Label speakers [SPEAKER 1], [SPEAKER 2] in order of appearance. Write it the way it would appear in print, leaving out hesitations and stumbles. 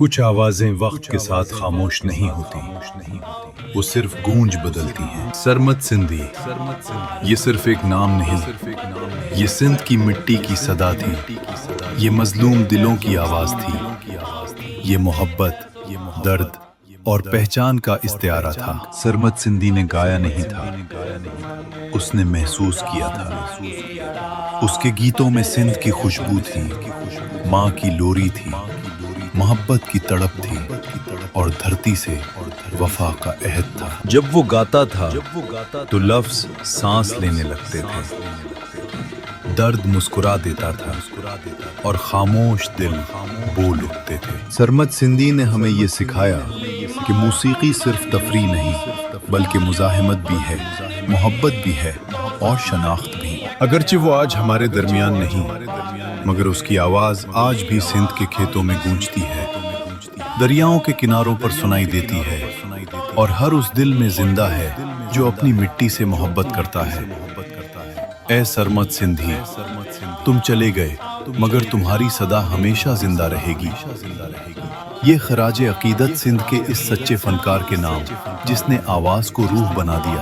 [SPEAKER 1] کچھ آوازیں وقت کے ساتھ خاموش نہیں ہوتی، وہ صرف گونج بدلتی ہیں۔ سرمد سندھی یہ صرف ایک نام نہیں، یہ سندھ کی مٹی کی صدا تھی، یہ مظلوم دلوں کی آواز تھی، یہ محبت، درد اور پہچان کا استعارہ تھا۔ سرمد سندھی نے گایا نہیں تھا، اس نے محسوس کیا تھا۔ اس کے گیتوں میں سندھ کی خوشبو تھی، ماں کی لوری تھی، محبت کی تڑپ تھی اور دھرتی سے وفا کا عہد تھا۔ جب وہ گاتا تھا تو لفظ سانس لینے لگتے تھے، درد مسکرا دیتا تھا اور خاموش دل بول اٹھتے تھے۔ سرمد سندھی نے ہمیں یہ سکھایا کہ موسیقی صرف تفریح نہیں بلکہ مزاحمت بھی ہے، محبت بھی ہے اور شناخت بھی۔ اگرچہ وہ آج ہمارے درمیان نہیں، مگر اس کی آواز آج بھی سندھ کے کھیتوں میں گونجتی ہے، دریاؤں کے کناروں پر سنائی دیتی ہے اور ہر اس دل میں زندہ ہے جو اپنی مٹی سے محبت کرتا ہے۔ اے سرمد سندھی، تم چلے گئے مگر تمہاری صدا ہمیشہ زندہ رہے گی۔ یہ خراج عقیدت سندھ کے اس سچے فنکار کے نام، جس نے آواز کو روح بنا دیا۔